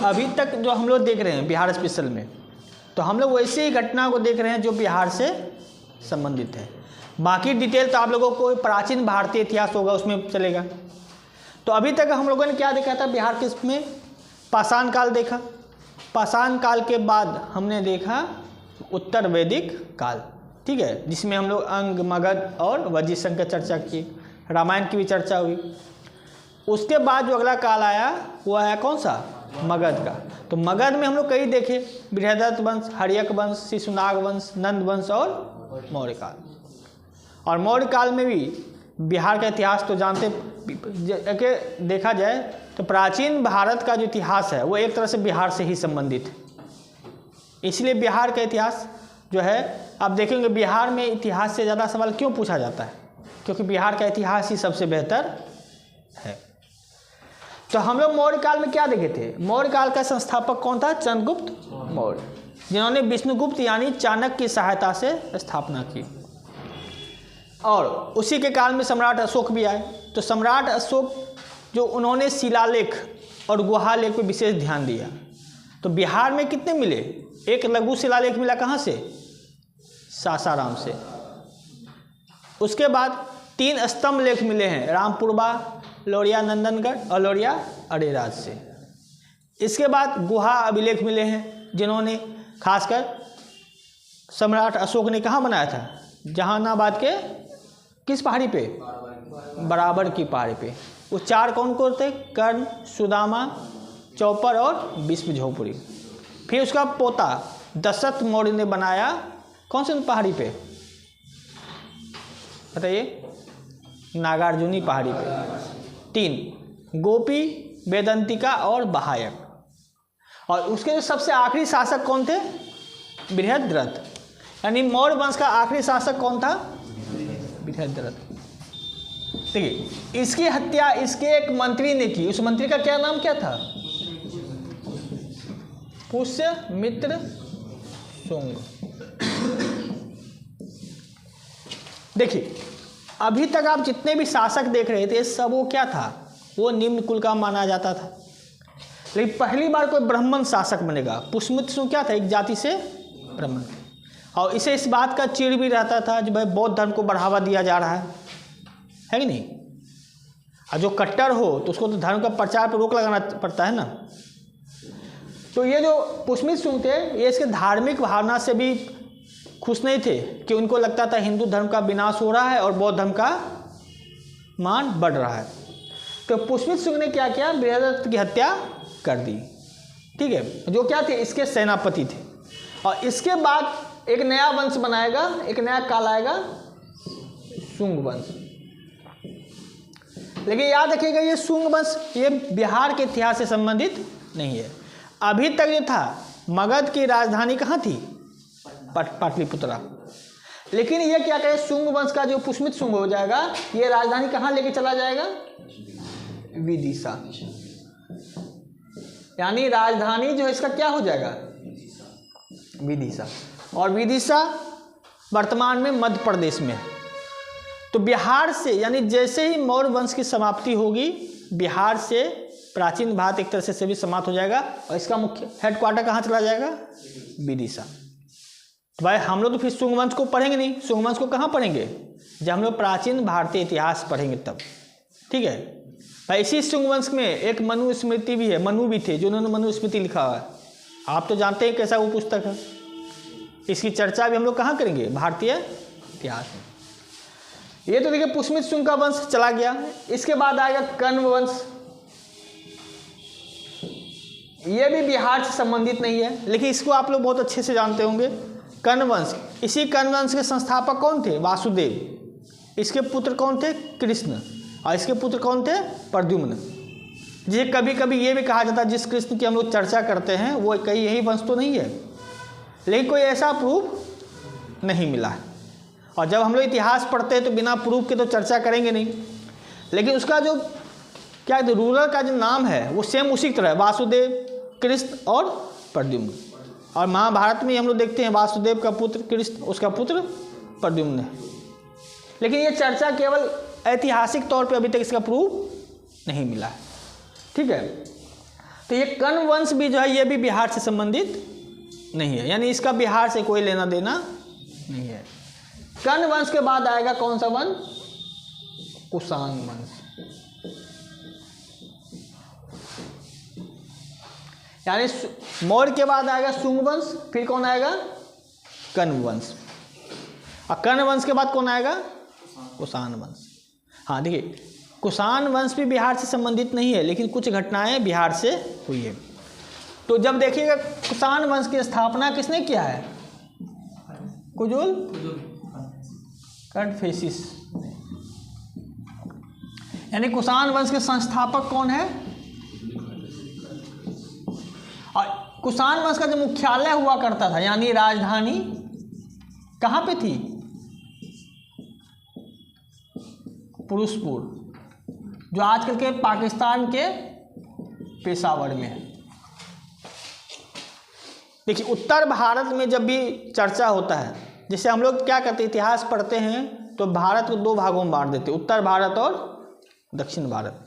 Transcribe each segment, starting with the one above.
अभी तक जो हम लोग देख रहे हैं बिहार स्पेशल में, तो हम लोग वैसे ही घटना को देख रहे हैं जो बिहार से संबंधित है। बाकी डिटेल तो आप लोगों को प्राचीन भारतीय इतिहास होगा उसमें चलेगा। तो अभी तक हम लोगों ने क्या देखा था बिहार के इसमें, पाषाण काल देखा। पाषाण काल के बाद हमने देखा उत्तर वैदिक काल, ठीक है, जिसमें हम लोग अंग, मगध और वज्र संघ की चर्चा की, रामायण की भी चर्चा हुई। उसके बाद जो अगला काल आया वो आया कौन सा, मगध का। तो मगध में हम लोग कई देखे, बृहदत्त वंश, हर्यक वंश, शिशुनाग वंश, नंद वंश और मौर्य काल। और मौर्य काल में भी बिहार का इतिहास तो जानते कि देखा जाए तो प्राचीन भारत का जो इतिहास है वो एक तरह से बिहार से ही संबंधित है। इसलिए बिहार का इतिहास जो है आप देखेंगे, बिहार में इतिहास से ज़्यादा सवाल क्यों पूछा जाता है, क्योंकि बिहार का इतिहास ही सबसे बेहतर है। तो हम लोग मौर्य काल में क्या देखे थे, मौर्य काल का संस्थापक कौन था, चंद्रगुप्त मौर्य, जिन्होंने विष्णुगुप्त यानी चाणक्य की सहायता से स्थापना की। और उसी के काल में सम्राट अशोक भी आए। तो सम्राट अशोक जो उन्होंने शिलालेख और गुहा लेख पर विशेष ध्यान दिया। तो बिहार में कितने मिले, एक लघु शिलालेख मिला कहाँ से, सासाराम से। उसके बाद 3 स्तंभ लेख मिले हैं, रामपुरबा, लौरिया नंदनगढ़ और लौरिया अरेराज से। इसके बाद गुहा अभिलेख मिले हैं, जिन्होंने खासकर सम्राट अशोक ने कहाँ बनाया था, जहानाबाद के किस पहाड़ी पे, बराबर की पहाड़ी पे। वो 4 कौन कौन थे, कर्ण, सुदामा, चौपर और भीष्म झोपड़ी। फिर उसका पोता दशरथ मौर्य ने बनाया कौन से पहाड़ी पे बताइए, नागार्जुनी पहाड़ी पे। 3 गोपी, वेदंतिका और बहायक। और उसके जो सबसे आखिरी शासक कौन थे, बृहद्रथ, यानी मौर्य वंश का आखिरी शासक कौन था, बृहद्रथ। देखिए, इसकी हत्या इसके एक मंत्री ने की। उस मंत्री का क्या नाम क्या था, पुष्यमित्र शुंग। देखिए, अभी तक आप जितने भी शासक देख रहे थे सब वो क्या था, वो निम्न कुल का माना जाता था। लेकिन पहली बार कोई ब्राह्मण शासक बनेगा। पुष्यमित्र शुंग क्या था, एक जाति से ब्राह्मण। और इसे इस बात का चिढ़ भी रहता था कि भाई बौद्ध धर्म को बढ़ावा दिया जा रहा है कि नहीं। और जो कट्टर हो तो उसको तो धर्म का प्रचार पर रोक लगाना पड़ता है ना। तो ये जो पुष्यमित्र शुंग थे, ये इसके धार्मिक भावना से भी खुश नहीं थे कि उनको लगता था हिंदू धर्म का विनाश हो रहा है और बौद्ध धर्म का मान बढ़ रहा है। तो पुष्यमित्र शुंग ने क्या किया, बृहद्रथ की हत्या कर दी, ठीक है, जो क्या थे, इसके सेनापति थे। और इसके बाद एक नया वंश बनाएगा, एक नया काल आएगा, शुंग वंश। लेकिन याद रखिएगा, ये शुंग वंश ये बिहार के इतिहास से संबंधित नहीं है। अभी तक जो था, मगध की राजधानी कहाँ थी, पाटलिपुत्रा। लेकिन ये क्या कहे, शुंग वंश का जो पुष्यमित्र शुंग हो जाएगा, ये राजधानी कहाँ लेके चला जाएगा, विदिशा। यानी राजधानी जो है इसका क्या हो जाएगा, विदिशा। और विदिशा वर्तमान में मध्य प्रदेश में है। तो बिहार से, यानी जैसे ही मौर्य वंश की समाप्ति होगी, बिहार से प्राचीन भारत एक तरह से भी समाप्त हो जाएगा। और इसका मुख्य हेडक्वार्टर कहाँ चला जाएगा, विदिशा। तो भाई हम लोग तो फिर शुंग वंश को पढ़ेंगे नहीं। शुंग वंश को कहाँ पढ़ेंगे, जब हम लोग प्राचीन भारतीय इतिहास पढ़ेंगे तब, ठीक है भाई। इसी शुंग वंश में एक मनु स्मृति भी है, मनु भी थे जिन्होंने मनु स्मृति लिखा हुआ है। आप तो जानते हैं कैसा वो पुस्तक है। इसकी चर्चा भी हम लोग कहाँ करेंगे, भारतीय इतिहास में। ये तो देखिए पुष्यमित्र शुंग का वंश चला गया। इसके बाद आएगा कण्व वंश। ये भी बिहार से संबंधित नहीं है, लेकिन इसको आप लोग बहुत अच्छे से जानते होंगे। कण्व वंश, इसी कण्व वंश के संस्थापक कौन थे, वासुदेव। इसके पुत्र कौन थे, कृष्ण। और इसके पुत्र कौन थे, प्रद्युम्न। जिसे कभी कभी ये भी कहा जाता है जिस कृष्ण की हम लोग चर्चा करते हैं वो कहीं यही वंश तो नहीं है, लेकिन कोई ऐसा प्रूफ नहीं मिला है। और जब हम लोग इतिहास पढ़ते हैं तो बिना प्रूफ के तो चर्चा करेंगे नहीं। लेकिन उसका जो क्या रूलर का जो नाम है वो सेम उसी तरह है, वासुदेव, कृष्ण और प्रद्युम्न। और महाभारत में हम लोग देखते हैं वासुदेव का पुत्र कृष्ण, उसका पुत्र प्रद्युम्न है। लेकिन ये चर्चा केवल ऐतिहासिक तौर पे अभी तक इसका प्रूफ नहीं मिला है, ठीक है। तो ये कण्व वंश भी जो है ये भी बिहार से संबंधित नहीं है, यानी इसका बिहार से कोई लेना देना नहीं है। कण्व वंश के बाद आएगा कौन सा वंश? कुषाण वंश। यानी मौर्य के बाद आएगा शुंग वंश, फिर कौन आएगा? कण्व वंश। और कण्व वंश के बाद कौन आएगा? कुषाण वंश। हाँ देखिए, कुषाण वंश भी बिहार से संबंधित नहीं है, लेकिन कुछ घटनाएं बिहार से हुई है। तो जब देखिएगा कुषाण वंश की स्थापना किसने किया है? कुजुल कड़फेसिस। यानी कुषाण वंश के संस्थापक कौन है? और कुषाण वंश का जो मुख्यालय हुआ करता था, यानी राजधानी कहाँ पे थी? पुरुषपुर, जो आजकल के पाकिस्तान के पेशावर में है। देखिए, उत्तर भारत में जब भी चर्चा होता है, जैसे हम लोग क्या करते हैं, इतिहास पढ़ते हैं तो भारत को दो भागों में बांट देते हैं, उत्तर भारत और दक्षिण भारत।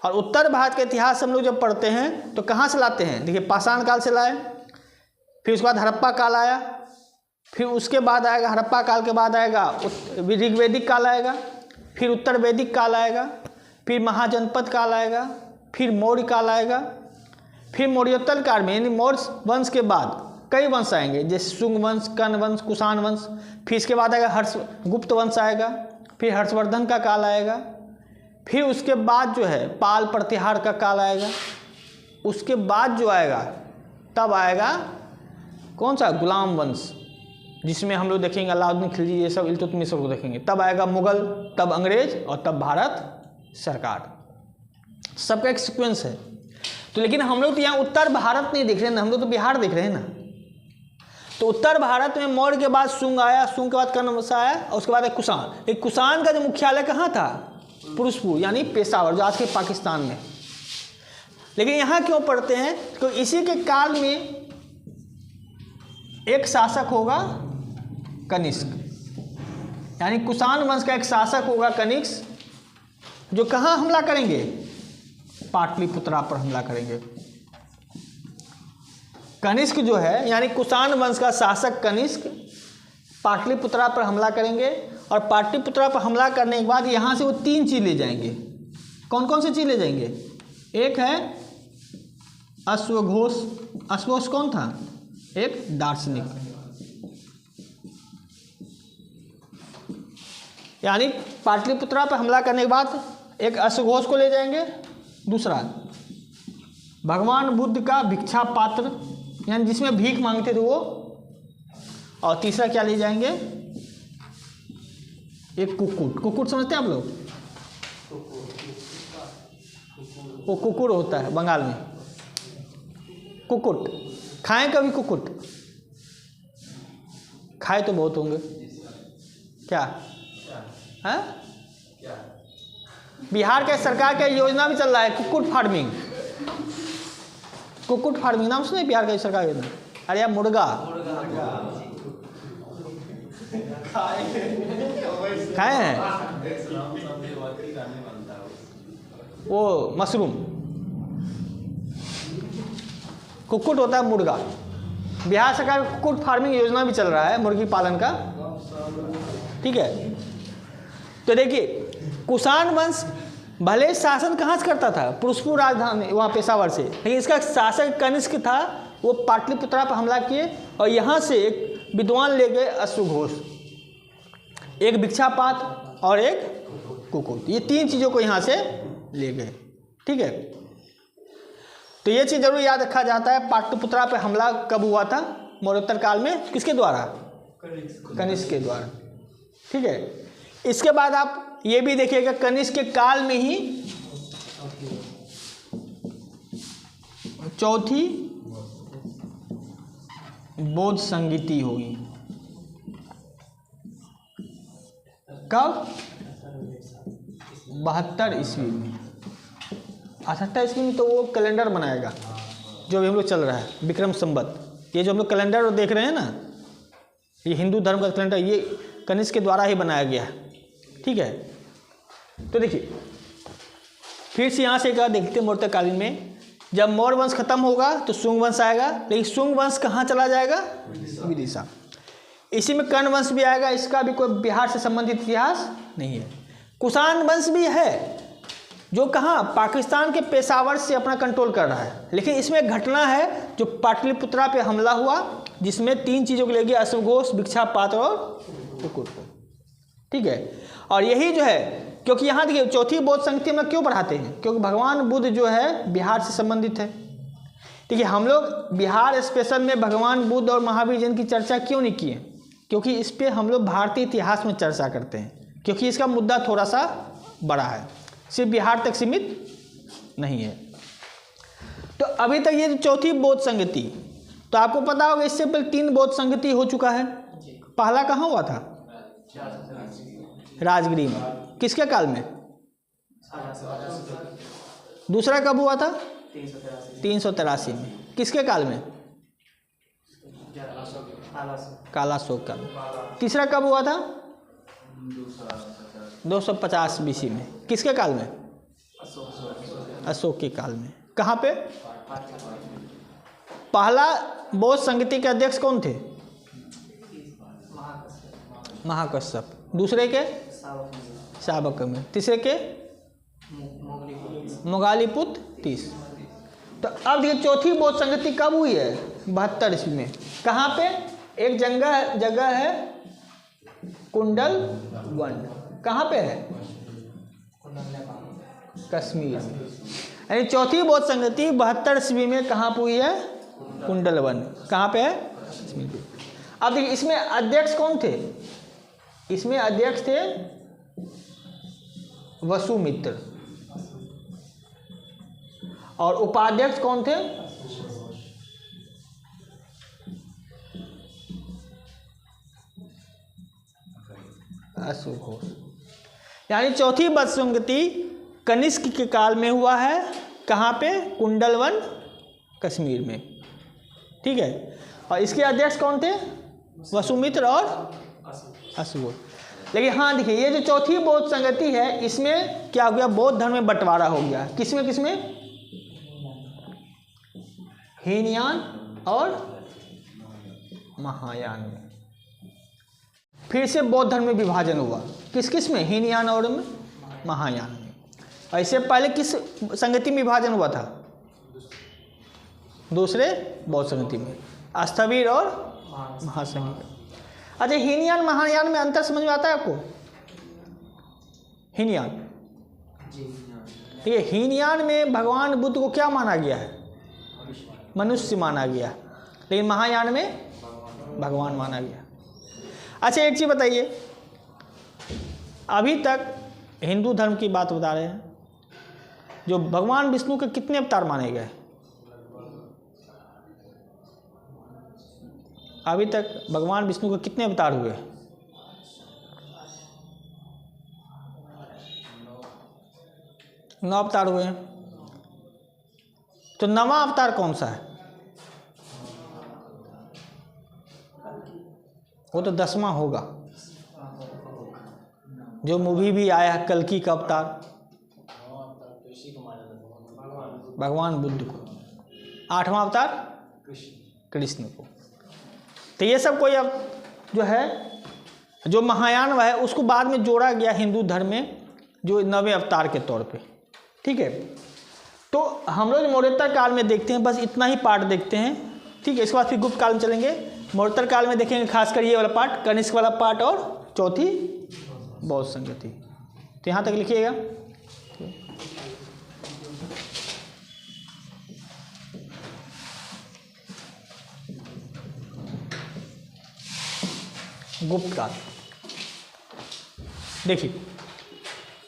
और उत्तर भारत का इतिहास हम लोग जब पढ़ते हैं तो कहाँ से लाते हैं? देखिए, पाषाण काल से लाए, फिर उसके बाद हड़प्पा काल आया, फिर उसके बाद आएगा हड़प्पा काल के बाद आएगा ऋग्वैदिक काल आएगा, फिर उत्तर वैदिक काल आएगा, फिर महाजनपद काल आएगा, फिर मौर्य काल आएगा, फिर मौर्योत्तर काल में यानी मौर्य वंश के बाद कई वंश आएंगे, जैसे शुंग वंश, कण्व वंश, कुषाण वंश। फिर इसके बाद आएगा गुप्त वंश आएगा, फिर हर्षवर्धन का काल आएगा, फिर उसके बाद जो है पाल प्रतिहार का काल आएगा, उसके बाद जो आएगा तब आएगा कौन सा? गुलाम वंश, जिसमें हम लोग देखेंगे अलाउद्दीन खिलजी, ये सब इल्तुतमिश को देखेंगे। तब आएगा मुगल, तब अंग्रेज और तब भारत सरकार। सबका एक सीक्वेंस है। तो लेकिन हम लोग तो यहाँ उत्तर भारत नहीं देख रहे हैं ना, हम लोग तो बिहार देख रहे हैं ना। तो उत्तर भारत में मौर्य के बाद शुंग आया, शुंग के बाद कण्व वंश आया, और उसके बाद कुषाण। एक कुषाण का जो मुख्यालय कहाँ था? पुरुषपुर, यानी पेशावर, जो आज के पाकिस्तान में। लेकिन यहाँ क्यों पढ़ते हैं? तो इसी के काल में एक शासक होगा कनिष्क, यानी कुषाण वंश का एक शासक होगा कनिष्क, जो कहाँ हमला करेंगे? पाटलिपुत्रा पर हमला करेंगे। कनिष्क जो है, यानी कुषाण वंश का शासक कनिष्क पाटलिपुत्रा पर हमला करेंगे, और पाटलिपुत्रा पर हमला करने के बाद यहाँ से वो 3 चीज़ ले जाएंगे। कौन कौन सी चीज़ ले जाएंगे? एक है अश्वघोष। अश्वघोष कौन था? एक दार्शनिक, यानी पाटलिपुत्रा पर हमला करने के बाद एक अश्वघोष को ले जाएंगे। दूसरा भगवान बुद्ध का भिक्षा पात्र, यानी जिसमें भीख मांगते थे वो। और तीसरा क्या ले जाएंगे? एक कुक्कुट। कुक्कुट समझते हैं आप लोग? वो कुकुर होता है बंगाल में, कुक्कुट। खाएं कभी कुक्कुट? खाए तो बहुत होंगे। क्या है? बिहार के सरकार का योजना भी चल रहा है कुक्कुट फार्मिंग। कुक्कुट फार्मिंग नाम सुने? बिहार का सरकार योजना। अरे यार, मुर्गा खाए हैं? वो मशरूम, कुक्कुट होता है मुर्गा। बिहार सरकार कुक्कुट फार्मिंग योजना भी चल रहा है, मुर्गी पालन का। ठीक है, तो देखिए, कुषाण वंश भले शासन कहाँ से करता था? पुरुषपुर राजधानी, वहाँ पेशावर से। लेकिन इसका शासक कनिष्क था, वो पाटलिपुत्रा पर हमला किए, और यहाँ से एक विद्वान ले गए अश्वघोष, एक भिक्षापात और एक कुक्कुट। ये 3 चीज़ों को यहाँ से ले गए। ठीक है, तो ये चीज़ जरूर याद रखा जाता है। पाटलिपुत्रा पर हमला कब हुआ था? मौर्योत्तर काल में। किसके द्वारा? कनिष्क के द्वारा। ठीक है, इसके बाद आप ये भी देखिएगा, कनिष्क के काल में ही चौथी बौद्ध संगीति होगी। कब? 72 ईस्वी में। 78 ईस्वी में तो वो कैलेंडर बनाएगा जो भी हम लोग चल रहा है, विक्रम संवत। ये जो हम लोग कैलेंडर देख रहे हैं ना, ये हिंदू धर्म का कैलेंडर, ये कनिष्क के द्वारा ही बनाया गया है। ठीक है, तो देखिए फिर से यहाँ से एक देखते हैं मौर्यकालीन में जब मौर्य वंश खत्म होगा तो शुंग वंश आएगा, लेकिन शुंग वंश कहाँ चला जाएगा? विदिशा। इसी में कर्ण वंश भी आएगा, इसका भी कोई बिहार से संबंधित इतिहास नहीं है। कुषाण वंश भी है जो कहाँ पाकिस्तान के पेशावर से अपना कंट्रोल कर रहा है, लेकिन इसमें एक घटना है जो पाटलिपुत्रा पे हमला हुआ, जिसमें 3 चीज़ों को ले गया, अश्वघोष, भिक्षापात्र और कुकुट को। ठीक है, और यही जो है, क्योंकि यहाँ देखिए चौथी बौद्ध संगति हम लोग क्यों पढ़ाते हैं? क्योंकि भगवान बुद्ध जो है बिहार से संबंधित है। ठीक है, हम लोग बिहार स्पेशल में भगवान बुद्ध और महावीर जैन की चर्चा क्यों नहीं किए? क्योंकि इस पर हम लोग भारतीय इतिहास में चर्चा करते हैं, क्योंकि इसका मुद्दा थोड़ा सा बड़ा है, सिर्फ बिहार तक सीमित नहीं है। तो अभी तक ये चौथी बौद्ध संगति, तो आपको पता होगा इससे पहले 3 बौद्ध संगति हो चुका है। पहला कहाँ हुआ था? राजगिरी में। किसके काल में? दूसरा कब हुआ था? 383 में। किसके काल में? कालाशोक काल में। तीसरा कब हुआ था? 250 BC में। किसके काल में? अशोक के काल में। कहाँ पे? पहला बौद्ध संगति के अध्यक्ष कौन थे? महाकश्यप। दूसरे के? शावक में। तीसरे के? मोगालीपुत्र 30। तो अब देखिए चौथी बौद्ध संगति कब हुई है? 72 ईस्वी में। कहाँ पे? एक जगह है कुंडल वन। कहाँ पे है? कश्मीर में। यानी चौथी बौद्ध संगति 72 ईस्वी में कहाँ पे हुई है? कुंडल वन। कहाँ पे है? कश्मीर पे। अब देखिए इसमें अध्यक्ष कौन थे? इसमें अध्यक्ष थे वसुमित्र, और उपाध्यक्ष कौन थे? अश्वघोष। यानी चौथी बौद्ध संगति कनिष्क के काल में हुआ है। कहाँ पे? कुंडलवन, कश्मीर में। ठीक है, और इसके अध्यक्ष कौन थे? वसुमित्र और अश्वघोष। लेकिन हाँ देखिए ये जो चौथी बौद्ध संगति है, इसमें क्या हो गया? बौद्ध धर्म में बंटवारा हो गया। किसमें किसमें? हीनयान और महायान में। फिर से बौद्ध धर्म में विभाजन हुआ। किस किस में? हीनयान और महायान में। ऐसे पहले किस संगति में विभाजन हुआ था? दूसरे बौद्ध संगति में, स्थविर और महासंगि। अच्छा, हीनयान महायान में अंतर समझ में आता है आपको? हीनयान, ठीक है, हीनयान में भगवान बुद्ध को क्या माना गया है? मनुष्य माना गया, लेकिन महायान में भगवान माना गया। अच्छा एक चीज़ बताइए, अभी तक हिंदू धर्म की बात बता रहे हैं, जो भगवान विष्णु के कितने अवतार माने गए? अभी तक भगवान विष्णु के कितने अवतार हुए? 9 अवतार हुए हैं। तो 9वां अवतार कौन सा है? वो तो 10वां होगा, जो मूवी भी आया है कल्कि का अवतार, भगवान बुद्ध को। 8वां अवतार कृष्ण को। तो ये सब कोई अब जो है, जो महायान है उसको बाद में जोड़ा गया हिंदू धर्म में, जो 9वें अवतार के तौर पे। ठीक है, तो हम लोग मौर्योत्तर काल में देखते हैं, बस इतना ही पार्ट देखते हैं। ठीक है, इसके बाद फिर गुप्त काल में चलेंगे। मौर्योत्तर काल में देखेंगे खासकर ये वाला पार्ट, कनिष्क वाला पार्ट और चौथी बौद्ध संगति। तो यहाँ तक लिखिएगा। गुप्त काल देखिए,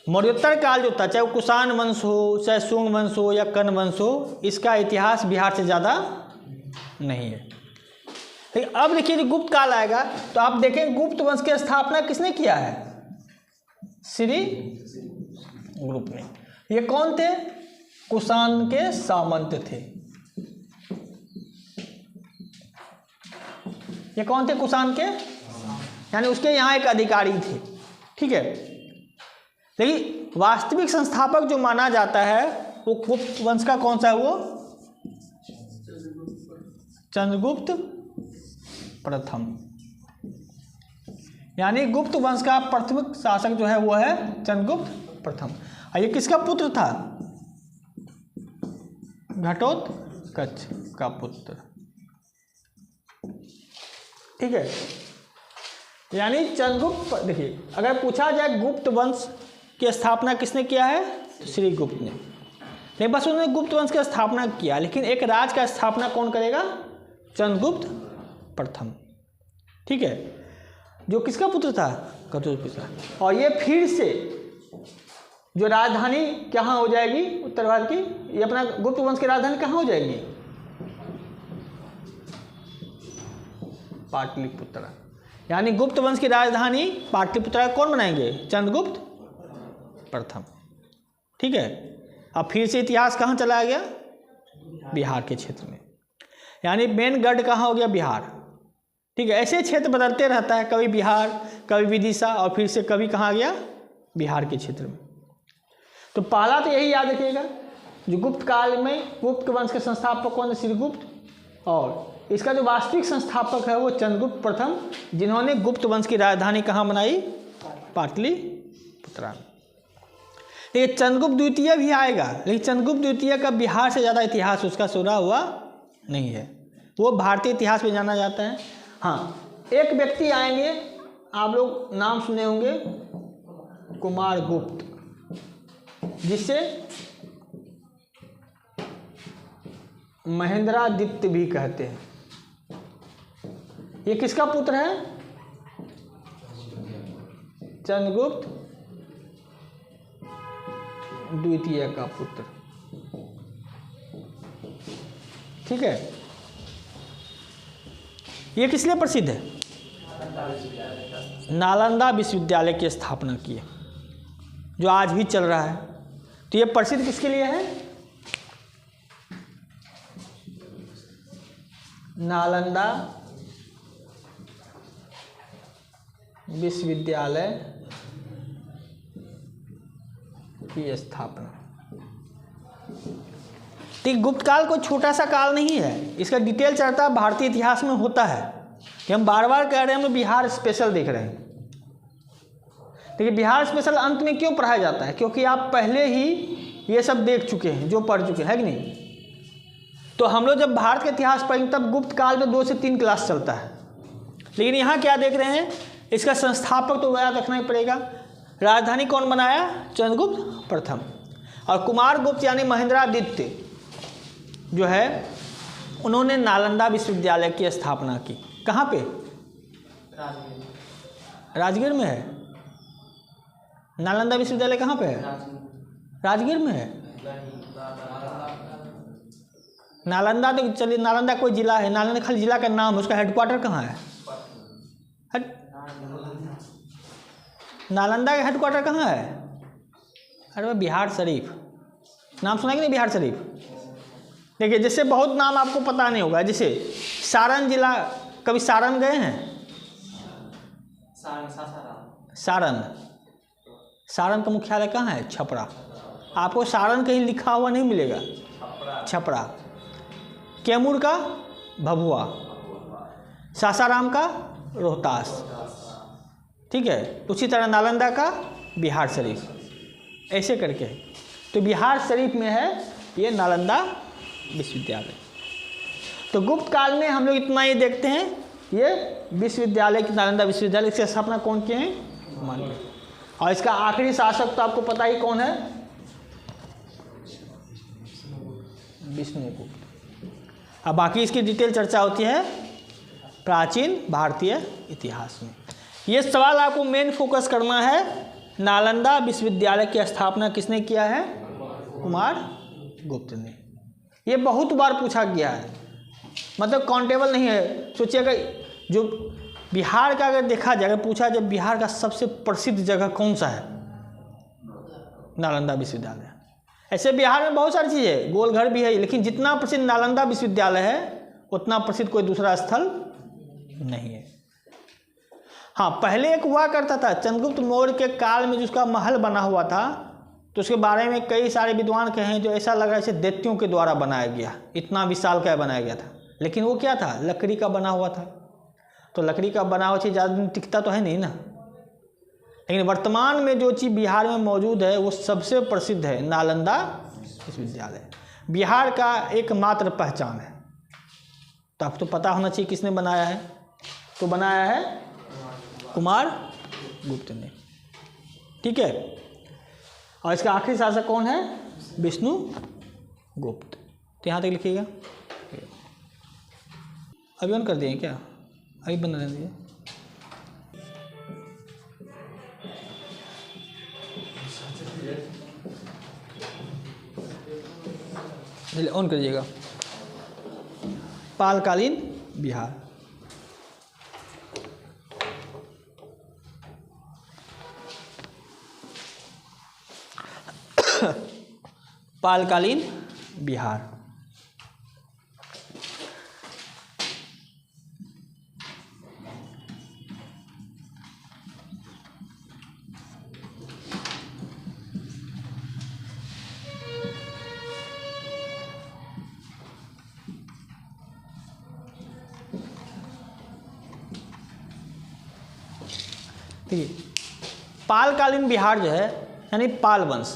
मौर्योत्तर काल जो था, चाहे वो कुषाण वंश हो, चाहे शुंग वंश हो या कर्ण वंश हो, इसका इतिहास बिहार से ज़्यादा नहीं है। लेकिन अब देखिए जो गुप्त काल आएगा तो आप देखें गुप्त वंश की स्थापना किसने किया है? श्री ग्रुप ने। ये कौन थे? कुषाण के सामंत थे। ये कौन थे? कुषाण के, यानी उसके यहाँ एक अधिकारी थे। ठीक है, लेकिन वास्तविक संस्थापक जो माना जाता है वो गुप्त वंश का कौन सा है? वो चंद्रगुप्त प्रथम, यानी गुप्त वंश का प्रथम शासक जो है वो है चंद्रगुप्त प्रथम। और ये किसका पुत्र था? घटोत्कच का पुत्र। ठीक है, यानी चंद्रगुप्त, देखिए अगर पूछा जाए गुप्त वंश की स्थापना किसने किया है, तो श्री गुप्त ने। नहीं बस उन्होंने गुप्त वंश की स्थापना किया, लेकिन एक राज का स्थापना कौन करेगा? चंद्रगुप्त प्रथम। ठीक है, जो किसका पुत्र था? घटोत्कच। और ये फिर से जो राजधानी कहाँ हो जाएगी उत्तर भारत की, ये अपना गुप्त वंश की राजधानी कहाँ हो जाएगी? पाटलिपुत्र। यानी गुप्त वंश की राजधानी पाटलिपुत्र कौन बनाएंगे? चंद्रगुप्त प्रथम। ठीक है, अब फिर से इतिहास कहाँ चला गया? बिहार के क्षेत्र में, यानी मेन गढ़ कहाँ हो गया? बिहार। ठीक है, ऐसे क्षेत्र बदलते रहता है, कभी बिहार, कभी विदिशा, और फिर से कभी कहाँ गया? बिहार के क्षेत्र में। तो पहला तो यही याद रखिएगा, जो गुप्त काल में गुप्त वंश के संस्थापक कौन है? श्रीगुप्त। और इसका जो वास्तविक संस्थापक है वो चंद्रगुप्त प्रथम, जिन्होंने गुप्त वंश की राजधानी कहाँ बनाई? पाटलिपुत्र। लेकिन चंद्रगुप्त द्वितीय भी आएगा, लेकिन चंद्रगुप्त द्वितीय का बिहार से ज़्यादा इतिहास उसका शुरू हुआ नहीं है, वो भारतीय इतिहास में जाना जाता है। हाँ, एक व्यक्ति आएंगे, आप लोग नाम सुने होंगे, कुमारगुप्त, जिसे महेंद्रादित्य भी कहते हैं। ये किसका पुत्र है? चंद्रगुप्त द्वितीय का पुत्र। ठीक है, ये किस लिए प्रसिद्ध है? नालंदा विश्वविद्यालय की स्थापना की है, जो आज भी चल रहा है। तो ये प्रसिद्ध किसके लिए है? नालंदा विश्वविद्यालय की स्थापना। ठीक, गुप्त काल कोई छोटा सा काल नहीं है, इसका डिटेल चर्चा भारतीय इतिहास में होता है, कि हम बार बार कह रहे हैं, हम बिहार स्पेशल देख रहे हैं। देखिए बिहार स्पेशल अंत में क्यों पढ़ाया जाता है? क्योंकि आप पहले ही ये सब देख चुके हैं, जो पढ़ चुके हैं, कि नहीं? तो हम लोग जब भारत का इतिहास पढ़ेंगे तब गुप्त काल में 2 से 3 क्लास चलता है, लेकिन यहाँ क्या देख रहे हैं? इसका संस्थापक तो याद रखना ही पड़ेगा। राजधानी कौन बनाया? चंद्रगुप्त प्रथम। और कुमारगुप्त यानी महेंद्रादित्य जो है, उन्होंने नालंदा विश्वविद्यालय की स्थापना की। कहाँ पे? राजगीर में है। नालंदा विश्वविद्यालय कहाँ पे है? राजगीर में है। नालंदा तो चलिए, नालंदा कोई जिला है, नालंदा खाली जिला का नाम है, उसका हेडक्वार्टर कहाँ है? नालंदा का हेडक्वार्टर कहाँ है? अरे बिहार शरीफ। नाम सुना कि नहीं बिहार शरीफ? देखिए, जैसे बहुत नाम आपको पता नहीं होगा, जैसे सारण जिला, कभी सारण गए हैं? सारण, सारण का मुख्यालय कहाँ है? छपरा। आपको सारण कहीं लिखा हुआ नहीं मिलेगा, छपरा। कैमूर का भभुआ, सासाराम का रोहतास। ठीक है, उसी तरह नालंदा का बिहार शरीफ, ऐसे करके। तो बिहार शरीफ में है ये नालंदा विश्वविद्यालय। तो गुप्त काल में हम लोग इतना ही देखते हैं, ये विश्वविद्यालय की, नालंदा विश्वविद्यालय की स्थापना कौन किए हैं? मान लो। और इसका आखिरी शासक तो आपको पता ही कौन है? विष्णुगुप्त। अब बाकी इसकी डिटेल चर्चा होती है प्राचीन भारतीय इतिहास में। ये सवाल आपको मेन फोकस करना है, नालंदा विश्वविद्यालय की स्थापना किसने किया है? कुमारगुप्त ने। ये बहुत बार पूछा गया है, मतलब काउंटेबल नहीं है। सोचिएगा, जो बिहार का अगर देखा जाए, अगर पूछा जाए बिहार का सबसे प्रसिद्ध जगह कौन सा है? नालंदा विश्वविद्यालय। ऐसे बिहार में बहुत सारी चीज़ें है, गोलघर भी है, लेकिन जितना प्रसिद्ध नालंदा विश्वविद्यालय है उतना प्रसिद्ध कोई दूसरा स्थल नहीं है। हाँ, पहले एक हुआ करता था, चंद्रगुप्त मौर्य के काल में जिसका महल बना हुआ था, तो उसके बारे में कई सारे विद्वान कहे हैं जो ऐसा लग रहा है जैसे दैत्यों के द्वारा बनाया गया, इतना विशाल क्या बनाया गया था। लेकिन वो क्या था, लकड़ी का बना हुआ था। तो लकड़ी का बना हुआ चीज़ ज़्यादा दिन टिकता तो है नहीं ना। लेकिन वर्तमान में जो चीज़ बिहार में मौजूद है वो सबसे प्रसिद्ध है, नालंदा विश्वविद्यालय। बिहार का एकमात्र पहचान है। तो आपको तो पता होना चाहिए किसने बनाया है। तो बनाया है कुमार गुप्त ने, ठीक है। और इसका आखिरी शासक कौन है, विष्णु गुप्त। तो यहाँ तक लिखिएगा। अभी ऑन कर दिए क्या, अभी बंद रहने दिए। ऑन करिएगा। पालकालीन बिहार, पालकालीन बिहार। ठीक है, पालकालीन बिहार जो है यानी पाल वंश।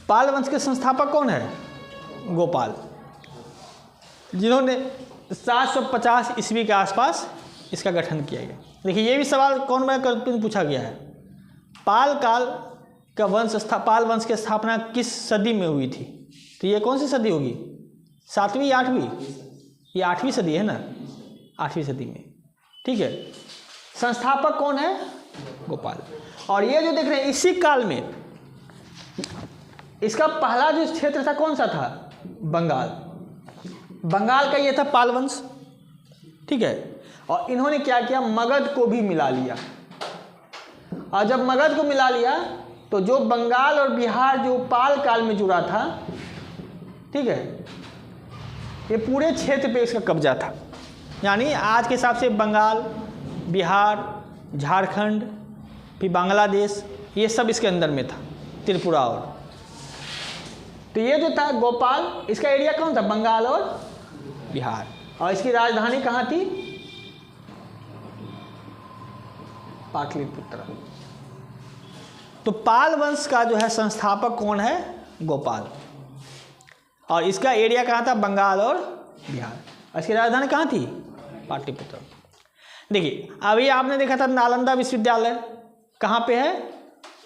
पाल वंश के संस्थापक कौन है, गोपाल, जिन्होंने 750 ईस्वी के आसपास इसका गठन किया गया। देखिए ये भी सवाल कौन में पूछा गया है, पाल काल का पाल वंश की स्थापना किस सदी में हुई थी। तो ये कौन सी सदी होगी, 7वीं या 8वीं, ये 8वीं सदी है ना, 8वीं सदी में, ठीक है। संस्थापक कौन है, गोपाल। और ये जो देख रहे हैं इसी काल में इसका पहला जो क्षेत्र था कौन सा था, बंगाल। बंगाल का ये था पाल वंश, ठीक है। और इन्होंने क्या किया, मगध को भी मिला लिया। और जब मगध को मिला लिया तो जो बंगाल और बिहार जो पाल काल में जुड़ा था, ठीक है, ये पूरे क्षेत्र पे इसका कब्जा था। यानी आज के हिसाब से बंगाल, बिहार, झारखंड, फिर बांग्लादेश, ये सब इसके अंदर में था, त्रिपुरा। और तो ये जो था गोपाल, इसका एरिया कौन था, बंगाल और बिहार। और इसकी राजधानी कहाँ थी, पाटलिपुत्र। तो पाल वंश का जो है संस्थापक कौन है, गोपाल। और इसका एरिया कहाँ था, बंगाल और बिहार। और इसकी राजधानी कहाँ थी, पाटलिपुत्र। देखिए अभी आपने देखा था नालंदा विश्वविद्यालय कहाँ पे है,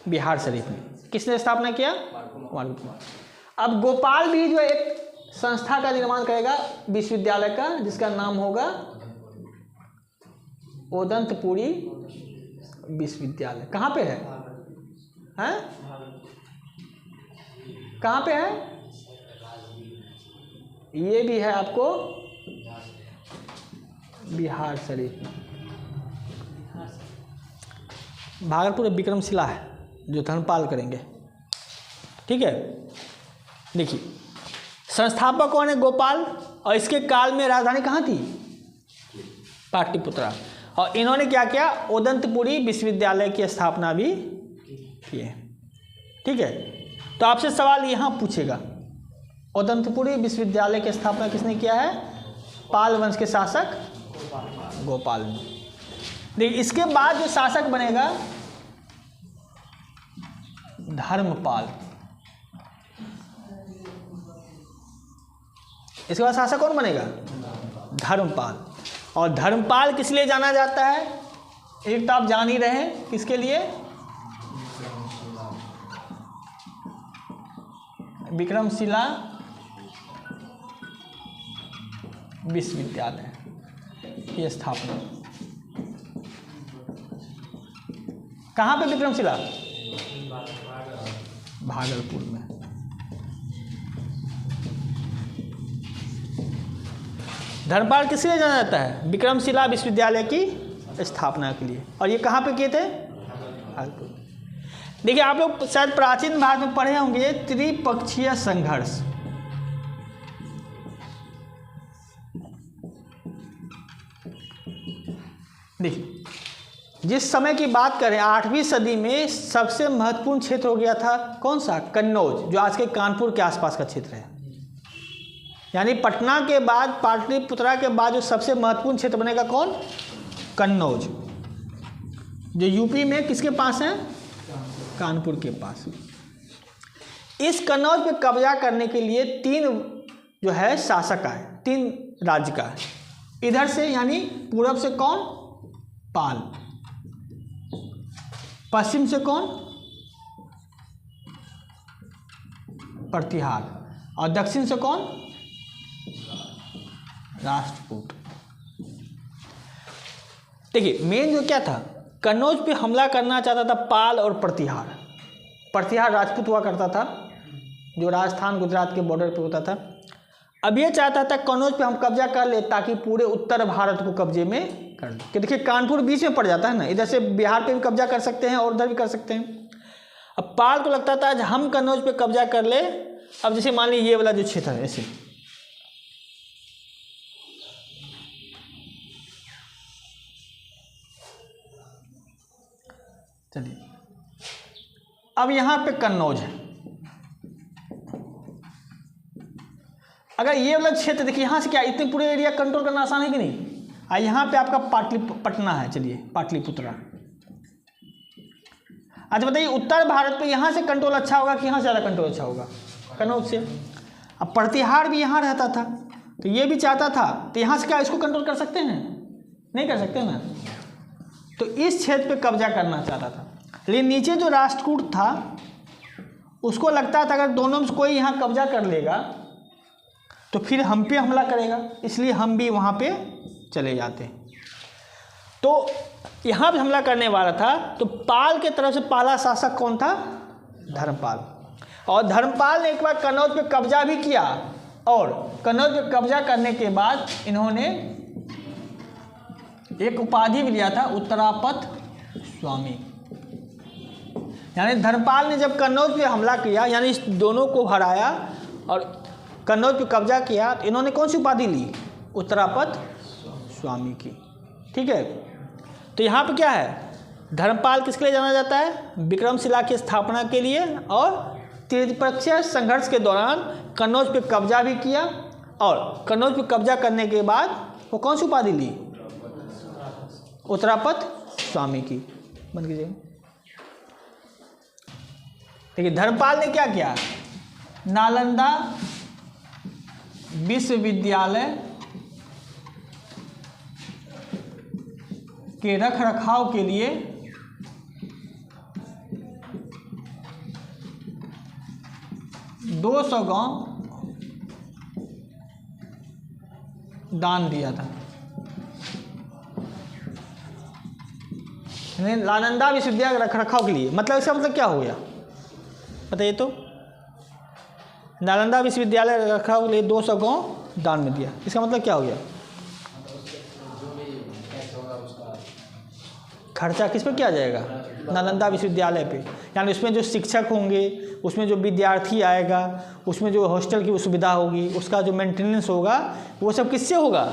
बिहार शरीफ में। किसने स्थापना किया, कुमार गुप्त। अब गोपाल भी जो एक संस्था का निर्माण करेगा विश्वविद्यालय का, जिसका नाम होगा ओदंतपुरी विश्वविद्यालय। कहाँ पे है, हैं, कहाँ पे है, ये भी है आपको बिहार शरीफ में। भागलपुर विक्रमशिला है जो धर्मपाल करेंगे, ठीक है। देखिए संस्थापक कौन है, गोपाल। और इसके काल में राजधानी कहाँ थी, पाटलिपुत्रा। और इन्होंने क्या किया, ओदंतपुरी विश्वविद्यालय की स्थापना भी की है, ठीक है। तो आपसे सवाल यहाँ पूछेगा, ओदंतपुरी विश्वविद्यालय की स्थापना किसने किया है, पाल वंश के शासक गोपाल ने। देखिए इसके बाद जो शासक बनेगा धर्मपाल। इसके बाद शासक कौन बनेगा, धर्मपाल। और धर्मपाल किस लिए जाना जाता है, एक तो आप जान ही रहे हैं किसके लिए, विक्रमशिला विश्वविद्यालय की स्थापना। कहाँ पे विक्रमशिला, भागलपुर में। धर्मपाल किस लिए जाना जाता है, विक्रमशिला विश्वविद्यालय की स्थापना के लिए। और ये कहाँ पे किए थे, भागलपुर। देखिए आप लोग शायद प्राचीन भारत में पढ़े होंगे त्रिपक्षीय संघर्ष। देखिए जिस समय की बात करें 8वीं सदी में सबसे महत्वपूर्ण क्षेत्र हो गया था कौन सा, कन्नौज, जो आज के कानपुर के आसपास का क्षेत्र है। यानी पटना के बाद, पाटलिपुत्रा के बाद जो सबसे महत्वपूर्ण क्षेत्र बनेगा कौन? कन्नौज, जो यूपी में किसके पास है? कानपुर के पास। इस कन्नौज पे कब्जा करने के लिए 3 जो है शासक आए, 3 राज्य का। इधर से यानी पूरब से कौन? पाल। पश्चिम से कौन? प्रतिहार। और दक्षिण से कौन? राष्ट्रकूट। देखिए मेन जो क्या था, कन्नौज पे हमला करना चाहता था पाल और प्रतिहार। प्रतिहार राजपूत हुआ करता था, जो राजस्थान गुजरात के बॉर्डर पे होता था। अब ये चाहता था कन्नौज पे हम कब्जा कर ले, ताकि पूरे उत्तर भारत को कब्जे में कर ले। कि देखिए कानपुर बीच में पड़ जाता है ना, इधर से बिहार पे भी कब्जा कर सकते हैं और उधर भी कर सकते हैं। अब पाल को लगता था हम कन्नौज पे कब्जा कर ले। अब जैसे मान लीजिए ये वाला जो क्षेत्र है, ऐसे चलिए, अब यहां पे कन्नौज है। अगर ये वाला क्षेत्र देखिए, यहां से क्या इतने पूरे एरिया कंट्रोल करना आसान है कि नहीं? यहाँ पे आपका पटना है, चलिए पाटलिपुत्रा। अच्छा बताइए, उत्तर भारत पे यहाँ से कंट्रोल अच्छा होगा कि यहाँ से ज़्यादा कंट्रोल अच्छा होगा? कन्नौज से। अब प्रतिहार भी यहाँ रहता था, तो ये भी चाहता था, तो यहाँ से क्या इसको कंट्रोल कर सकते हैं? नहीं कर सकते ना। तो इस क्षेत्र पे कब्जा करना चाहता था। लेकिन नीचे जो राष्ट्रकूट था उसको लगता था अगर दोनों में से कोई यहाँ कब्जा कर लेगा तो फिर हम पे हमला करेगा, इसलिए हम भी वहाँ पे चले जाते। तो यहाँ पे हमला करने वाला था। तो पाल के तरफ से पहला शासक कौन था? धर्मपाल। और धर्मपाल ने एक बार कन्नौज पे कब्जा भी किया, और कन्नौज पे कब्जा करने के बाद इन्होंने एक उपाधि भी लिया था, उत्तरापथ स्वामी। यानी धर्मपाल ने जब कन्नौज पे हमला किया, यानी इस दोनों को हराया और कन्नौज पे कब्जा किया, तो इन्होंने कौन सी उपाधि ली? उत्तरापथ स्वामी की। ठीक है। तो यहाँ पे क्या है, धर्मपाल किसके लिए जाना जाता है? विक्रमशिला की स्थापना के लिए, और त्रिपक्षीय संघर्ष के दौरान कन्नौज पे कब्जा भी किया, और कन्नौज पे कब्जा करने के बाद वो कौन सी उपाधि ली? उत्तरापथ स्वामी की। बंद कीजिए। देखिए धर्मपाल ने क्या किया, नालंदा विश्वविद्यालय के रख रखाव के लिए 200 गांव दान दिया था। नालंदा विश्वविद्यालय रख रखाव के लिए, मतलब इसका मतलब क्या हो गया बताइए तो? नालंदा विश्वविद्यालय रख रखाव के लिए 200 गांव दान में दिया, इसका मतलब क्या हो गया? खर्चा किस पर किया जाएगा? नालंदा विश्वविद्यालय पे। यानी उसमें जो शिक्षक होंगे, उसमें जो विद्यार्थी आएगा, उसमें जो हॉस्टल की सुविधा होगी, उसका जो मेंटेनेंस होगा, वो सब किससे होगा?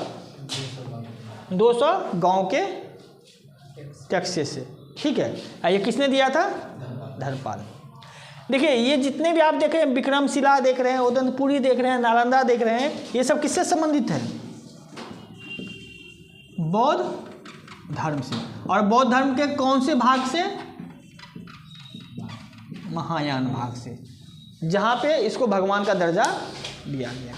200 गांव के टैक्स से। ठीक है। ये किसने दिया था? धर्मपाल। देखिए ये जितने भी आप देख रहे हैं, विक्रमशिला देख रहे हैं, उदंतपुरी देख रहे हैं, नालंदा देख रहे हैं, ये सब किससे संबंधित है? बौद्ध धर्म से। और बौद्ध धर्म के कौन से भाग से? महायान भाग से, जहाँ पे इसको भगवान का दर्जा दिया गया।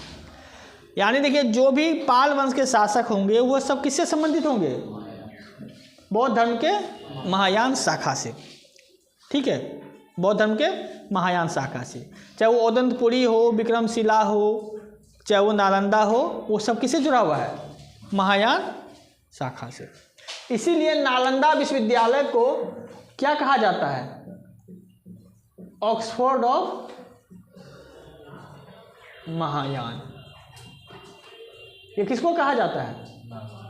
यानी देखिए जो भी पाल वंश के शासक होंगे वो सब किससे संबंधित होंगे? बौद्ध धर्म के महायान शाखा से। ठीक है, बौद्ध धर्म के महायान शाखा से। चाहे वो उदंतपुरी हो, विक्रमशिला हो, चाहे वो नालंदा हो, वो सब किससे जुड़ा हुआ है? महायान शाखा से। इसीलिए नालंदा विश्वविद्यालय को क्या कहा जाता है? Oxford of Mahayana. ये किसको कहा जाता है?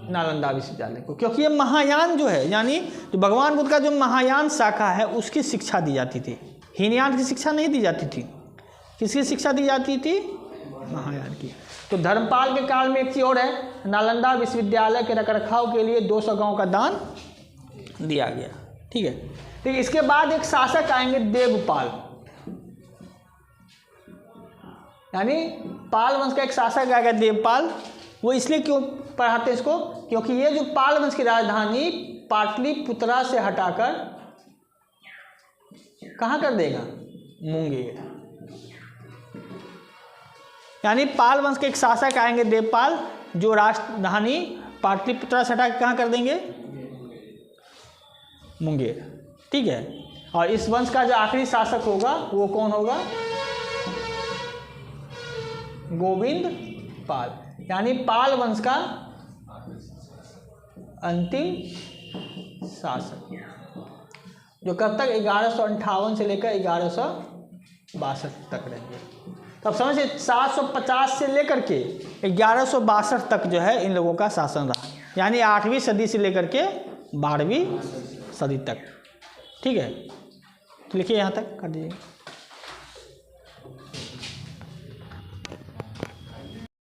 नालंदा विश्वविद्यालय को, क्योंकि ये महायान जो है, यानी जो भगवान बुद्ध का जो महायान शाखा है उसकी शिक्षा दी जाती थी। हीनयान की शिक्षा नहीं दी जाती थी। किसकी शिक्षा दी जाती थी? महायान की। तो धर्मपाल के काल में एक चीज और है, नालंदा विश्वविद्यालय के रखरखाव के लिए 200 गांव का दान दिया गया। ठीक है। ठीक, इसके बाद एक शासक आएंगे देवपाल। यानी पाल वंश का एक शासक आएगा देवपाल। वो इसलिए क्यों पढ़ाते हैं इसको, क्योंकि ये जो पाल वंश की राजधानी पाटलिपुत्रा से हटाकर कहाँ कर देगा, मुंगेर। यानी पाल वंश के एक शासक आएंगे देवपाल, जो राजधानी पाटलिपुत्रा से हटाकर कहाँ कर देंगे, मुंगेर। ठीक है। और इस वंश का जो आखिरी शासक होगा वो कौन होगा, गोविंद पाल। यानी पाल वंश का अंतिम शासक, जो कब तक 1158 से लेकर 1162 तक रहेंगे। तब समझिए 750 से लेकर के 1162 तक जो है इन लोगों का शासन रहा। यानी 8वीं सदी से लेकर के 12वीं सदी तक। ठीक है, तो लिखिए यहाँ तक कर दीजिए।